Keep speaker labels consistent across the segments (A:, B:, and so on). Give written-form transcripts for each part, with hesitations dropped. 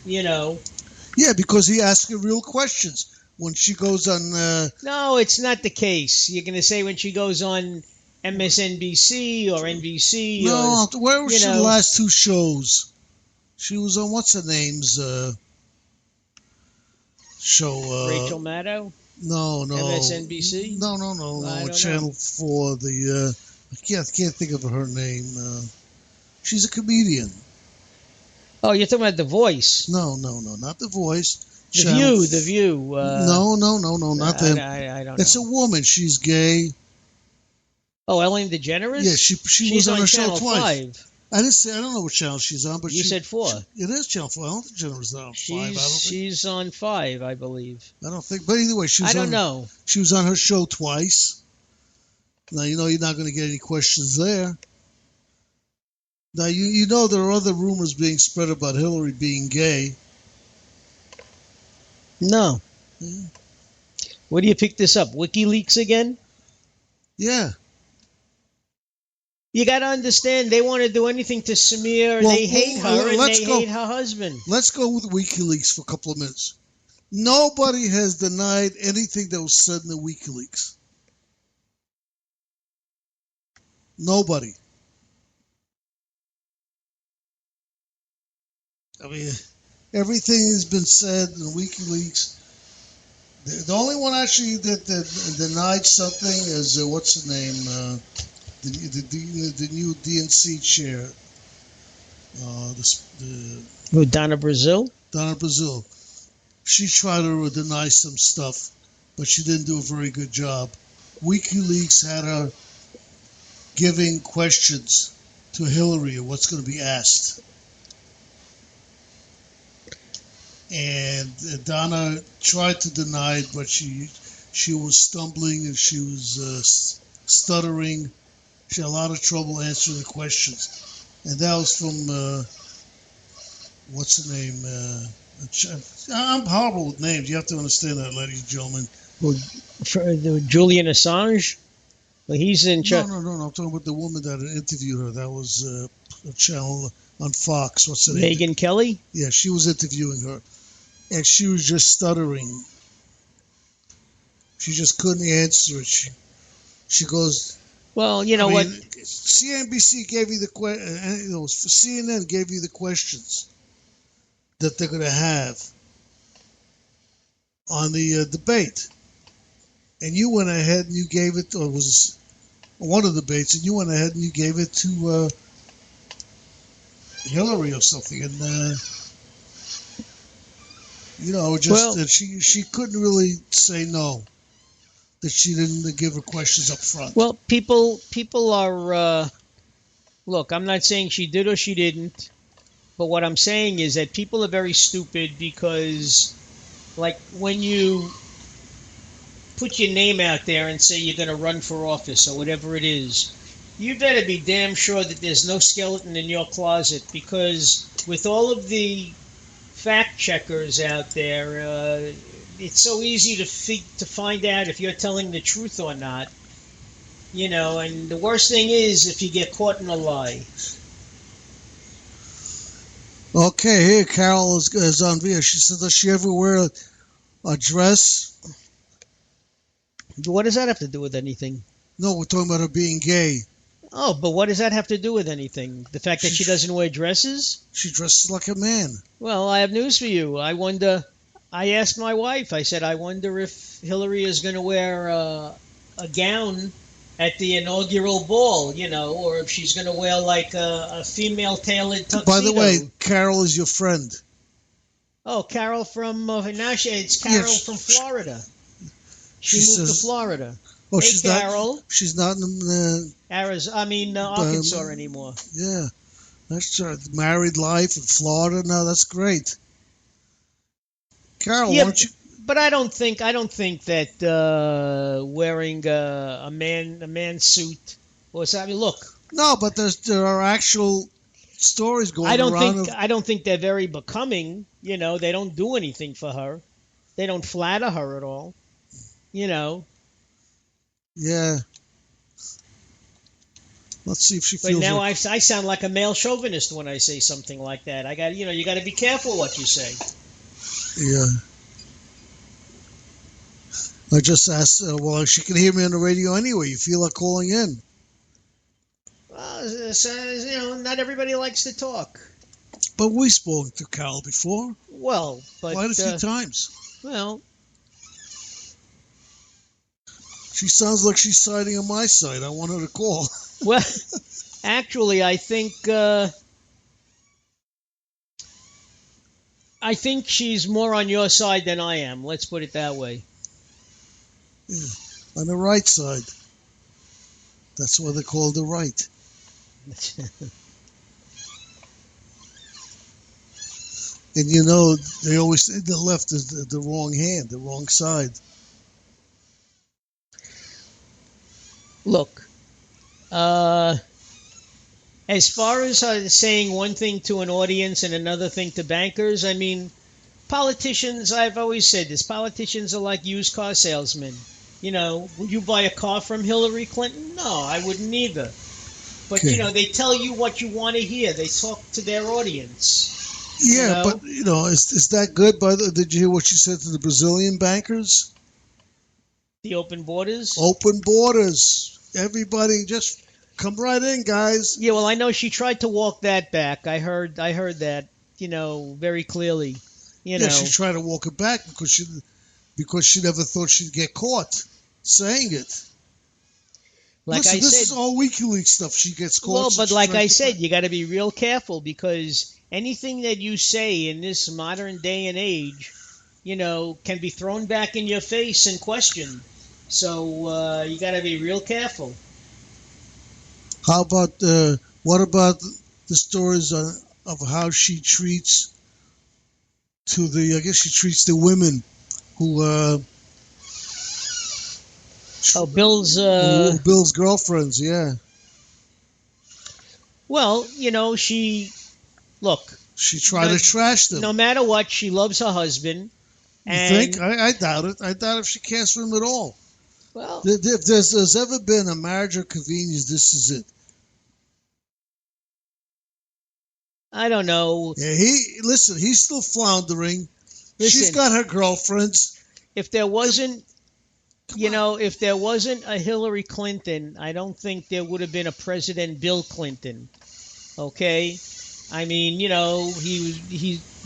A: you know.
B: Yeah, because he asks her real questions when she goes on.
A: No, it's not the case. You're going to say when she goes on MSNBC or NBC or,
B: No, where was
A: you
B: she the
A: know,
B: last two shows? She was on what's her name's show?
A: Rachel Maddow,
B: No,
A: MSNBC. I
B: no.
A: don't know.
B: Channel 4. I can't think of her name. She's a comedian.
A: Oh, you're talking about The Voice.
B: No, not The Voice.
A: The
B: Channel
A: View, The View.
B: No, not them.
A: I don't
B: It's
A: know.
B: a woman. She's gay.
A: Oh, Ellen DeGeneres?
B: Yeah, she
A: She's
B: was on her
A: Channel
B: show twice.
A: 5.
B: I didn't say I don't know what channel she's on, but
A: You said 4.
B: It is Channel 4. I don't think Jennifer's on 5.
A: She's on 5, I believe.
B: I don't think. But either way,
A: I don't know.
B: She was on her show twice. Now you know you're not going to get any questions there. Now you know there are other rumors being spread about Hillary being gay.
A: No.
B: Yeah.
A: Where do you pick this up? Wiki Leaks again?
B: Yeah.
A: You got to understand, they want to do anything to smear. They hate her, and they hate her husband.
B: Let's go with WikiLeaks for a couple of minutes. Nobody has denied anything that was said in the WikiLeaks. Nobody. I mean, everything has been said in WikiLeaks. The only one actually that denied something is what's her name? The new DNC chair.
A: Donna Brazile?
B: Donna Brazile. She tried to deny some stuff, but she didn't do a very good job. WikiLeaks had her giving questions to Hillary of what's going to be asked. And Donna tried to deny it, but she was stumbling and she was stuttering. She had a lot of trouble answering the questions. And that was from, what's her name? I'm horrible with names. You have to understand that, ladies and gentlemen.
A: Julian Assange? Well, he's in charge.
B: No. I'm talking about the woman that interviewed her. That was a channel on Fox. What's her name?
A: Megyn Kelly?
B: Yeah, she was interviewing her. And she was just stuttering. She just couldn't answer it. She goes...
A: Well, you know what?
B: CNBC gave you CNN gave you the questions that they're going to have on the debate, and you went ahead and you gave it, or it was one of the debates, and you went ahead and you gave it to Hillary or something, and she couldn't really say no. That she didn't give her questions up front.
A: Well, people are... look, I'm not saying she did or she didn't, but what I'm saying is that people are very stupid because, like, when you put your name out there and say you're going to run for office or whatever it is, you better be damn sure that there's no skeleton in your closet, because with all of the fact checkers out there... it's so easy to find out if you're telling the truth or not, and the worst thing is if you get caught in a lie.
B: Okay, here Carol is on video. She said, does she ever wear a dress?
A: What does that have to do with anything?
B: No, we're talking about her being gay.
A: Oh, but what does that have to do with anything? The fact that she doesn't wear dresses?
B: She dresses like a man.
A: Well, I have news for you. I asked my wife, I said, I wonder if Hillary is going to wear a gown at the inaugural ball, or if she's going to wear like a female-tailored tuxedo.
B: By the way, Carol is your friend.
A: Oh, Carol from, it's Carol from Florida. She moved to Florida.
B: Oh,
A: hey, Carol.
B: She's not in
A: Arkansas anymore.
B: Yeah, that's right. Married life in Florida. No, that's great. Carol,
A: yeah,
B: why don't you...
A: But I don't think that wearing a man suit or something. Look.
B: No, but there are actual stories going around.
A: I don't think they're very becoming. They don't do anything for her. They don't flatter her at all.
B: Yeah. Let's see if she
A: But
B: feels
A: now
B: like...
A: I sound like a male chauvinist when I say something like that. I got you got to be careful what you say.
B: Yeah. I just asked, well, she can hear me on the radio anyway. You feel like calling in?
A: Well, not everybody likes to talk.
B: But we spoke to Carol before.
A: Well, but
B: quite a few times.
A: Well,
B: she sounds like she's siding on my side. I want her to call.
A: Well, actually, I think she's more on your side than I am. Let's put it that way.
B: Yeah, on the right side. That's why they call the right. And they always say the left is the wrong hand, the wrong side.
A: Look, as far as saying one thing to an audience and another thing to bankers, I mean, politicians, I've always said this, politicians are like used car salesmen. Would you buy a car from Hillary Clinton? No, I wouldn't either. But,
B: Okay.
A: They tell you what you want to hear. They talk to their audience.
B: Yeah, but, is that good? Did you hear what she said to the Brazilian bankers?
A: The open borders?
B: Open borders. Everybody just come right in, guys.
A: Yeah, well, I know she tried to walk that back. I heard that, very clearly.
B: Yeah, she tried to walk it back because she never thought she'd get caught saying it. Listen, this is all Wiki Leaks stuff. She gets caught.
A: Well, but like I said, you got to be real careful because anything that you say in this modern day and age, can be thrown back in your face and questioned. So you got to be real careful.
B: How about what about the stories of how she treats I guess she treats the women who Bill's girlfriends, yeah.
A: Well, she
B: tried to trash them.
A: No matter what, she loves her husband.
B: You think? I doubt it. I doubt if she cares for him at all.
A: Well,
B: if there's ever been a marriage of convenience, this is it.
A: I don't know.
B: Yeah, he's still floundering. She's got her girlfriends.
A: If there wasn't, if there wasn't a Hillary Clinton, I don't think there would have been a President Bill Clinton. Okay? I mean,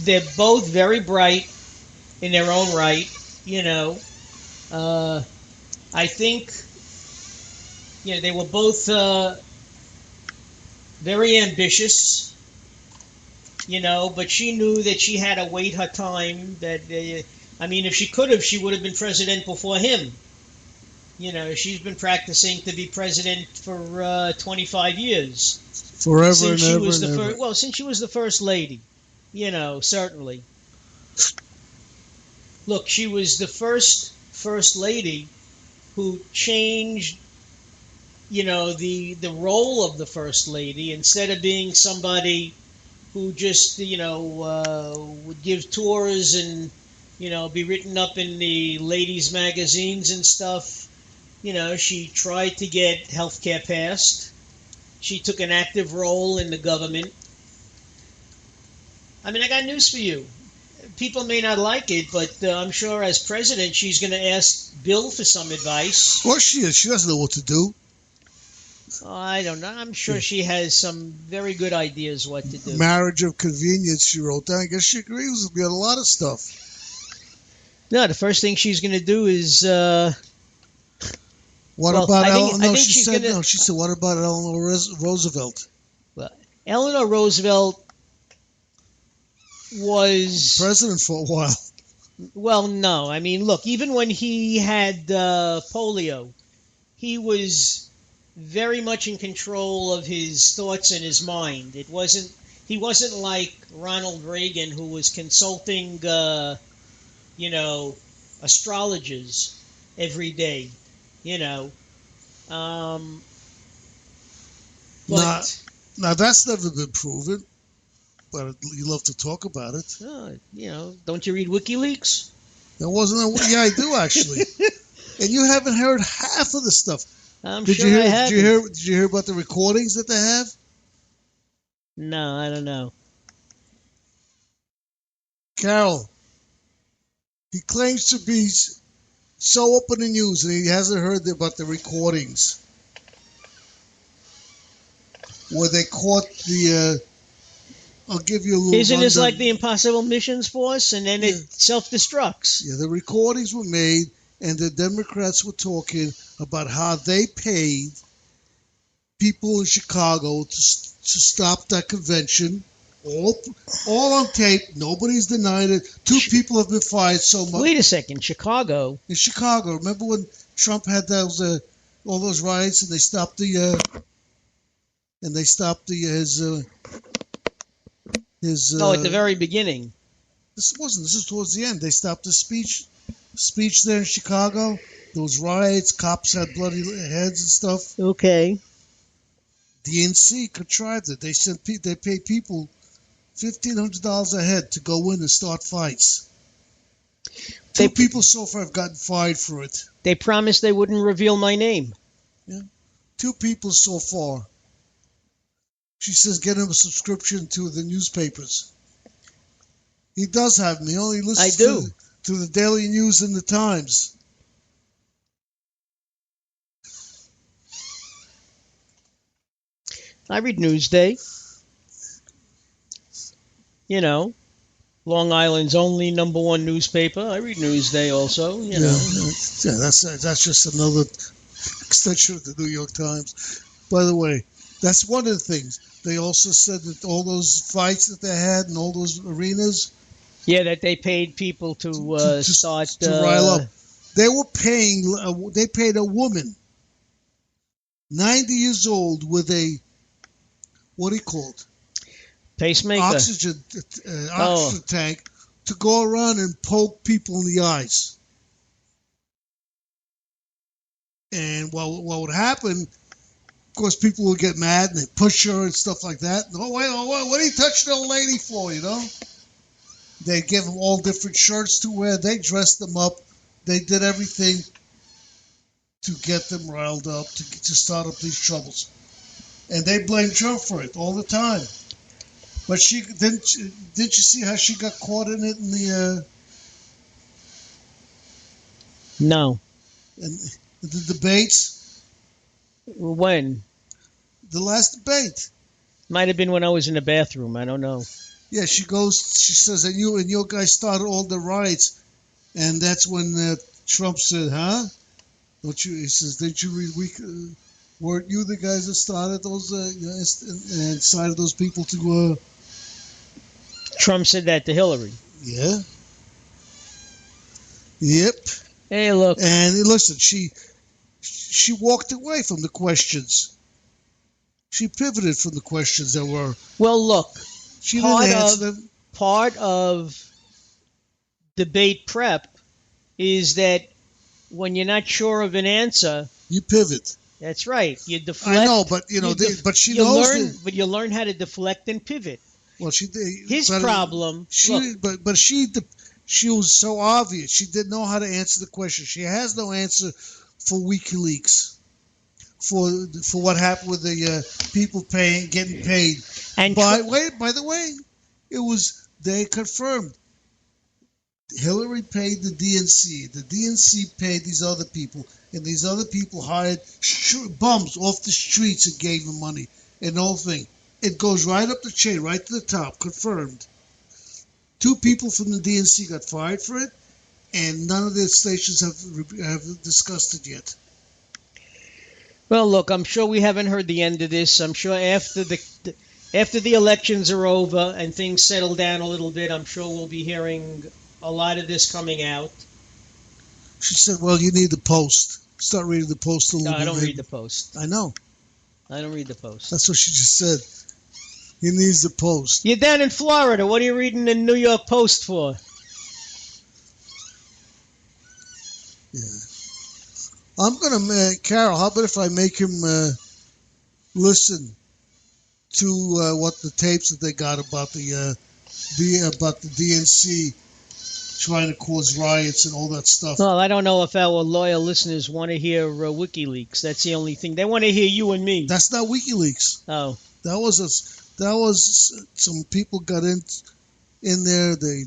A: they're both very bright in their own right, I think, they were both very ambitious, but she knew that she had to wait her time. If she could have, she would have been president before him. She's been practicing to be president for 25 years.
B: Forever
A: since
B: and
C: she
B: ever
A: was
B: and ever.
A: Well, since she was the first lady, certainly. Look, she was the first lady who changed, the role of the first lady. Instead of being somebody who just, would give tours and, be written up in the ladies' magazines and stuff. She tried to get health care passed. She took an active role in the government. I mean, I got news for you. People may not like it, but I'm sure as president, she's going to ask Bill for some advice.
B: Of course she is. She doesn't know what to do.
A: Oh, I don't know. I'm sure she has some very good ideas what to do.
B: Marriage of convenience, she wrote down. I guess she agrees with me on a lot of stuff.
A: No, the first thing she's going to do is...
B: What about Eleanor? She said, what about Eleanor Roosevelt?
A: Well, Eleanor Roosevelt was...
B: president for a while.
A: Well, no. I mean, look, even when he had polio, he was very much in control of his thoughts and his mind. He wasn't like Ronald Reagan, who was consulting, astrologers every day.
B: Now that's never been proven, but you love to talk about it.
A: Don't you read Wiki Leaks?
B: Yeah, I do actually. And you haven't heard half of the stuff.
A: I'm
B: Did
A: sure
B: you hear?
A: I haven't.
B: Did you hear about the recordings that they have?
A: No, I don't know.
B: Carol, he claims to be so up in the news, and he hasn't heard about the recordings where they caught the. I'll give you a little.
A: Isn't this
B: rundown.
A: like the Impossible Missions Force, and then it self-destructs?
B: Yeah, the recordings were made, and the Democrats were talking about how they paid people in Chicago to stop that convention. All on tape. Nobody's denied it. Two people have been fired so much.
A: Wait a second, Chicago?
B: In Chicago, remember when Trump had those all those riots, and they stopped his.
A: Oh, at the very beginning.
B: This is towards the end. They stopped the speech there in Chicago. There was riots. Cops had bloody heads and stuff.
A: Okay.
B: DNC contrived it. They paid people $1,500 a head to go in and start fights. Two people so far have gotten fired for it.
A: They promised they wouldn't reveal my name.
B: Yeah. Two people so far. She says get him a subscription to the newspapers. He does have me. He only listens to the Daily News and the Times.
A: I read Newsday. You know, Long Island's only #1 newspaper. I read Newsday also, you know.
B: Yeah, that's just another extension of the New York Times. By the way, that's one of the things. They also said that all those fights that they had in all those arenas.
A: Yeah, that they paid people to start...
B: to rile up. They were paying... They paid a woman, 90 years old, with a... What do you call it?
A: Pacemaker.
B: Oxygen tank to go around and poke people in the eyes. And what would happen, of course, people would get mad and they push her and stuff like that. Oh, wait, what are you touching the old lady for, you know? They give them all different shirts to wear. They dressed them up. They did everything to get them riled up, to start up these troubles. And they blame Trump for it all the time. But she didn't you see how she got caught in it in the
A: No.
B: in the debates?
A: When?
B: The last debate.
A: Might have been when I was in the bathroom. I don't know.
B: Yeah, she says that you and your guy started all the riots, and that's when Trump said, "Huh? Don't you?" He says, "Didn't you read? Weren't you the guys that started those and incited those people to?"
A: Trump said that to Hillary.
B: Yeah. Yep.
A: Hey, look.
B: And listen, she walked away from the questions. She pivoted from the questions that were.
A: Well, look.
B: She didn't answer them.
A: Part of debate prep is that when you're not sure of an answer,
B: you pivot.
A: That's right. You deflect.
B: I know, but but she knows.
A: But you learn how to deflect and pivot.
B: Well,
A: his problem.
B: She was so obvious. She didn't know how to answer the question. She has no answer for Wiki Leaks, for what happened with the people getting paid. And by the way, they confirmed. Hillary paid the DNC. The DNC paid these other people, and these other people hired bums off the streets and gave them money and the whole thing. It goes right up the chain, right to the top, confirmed. 2 people from the DNC got fired for it, and none of the stations have discussed it yet.
A: Well, look, I'm sure we haven't heard the end of this. I'm sure after the elections are over and things settle down a little bit, I'm sure we'll be hearing a lot of this coming out.
B: She said, well, you need the Post. Start reading the Post a little bit.
A: No, I don't read the Post.
B: I know.
A: I don't read the Post.
B: That's what she just said. He needs the Post.
A: You're down in Florida. What are you reading the New York Post for?
B: Yeah. I'm going to, Carol, how about if I make him listen to what the tapes that they got about the DNC trying to cause riots and all that stuff.
A: Well, I don't know if our loyal listeners want to hear Wiki Leaks. That's the only thing. They want to hear you and me.
B: That's not WikiLeaks.
A: Oh.
B: That was some people got in there. They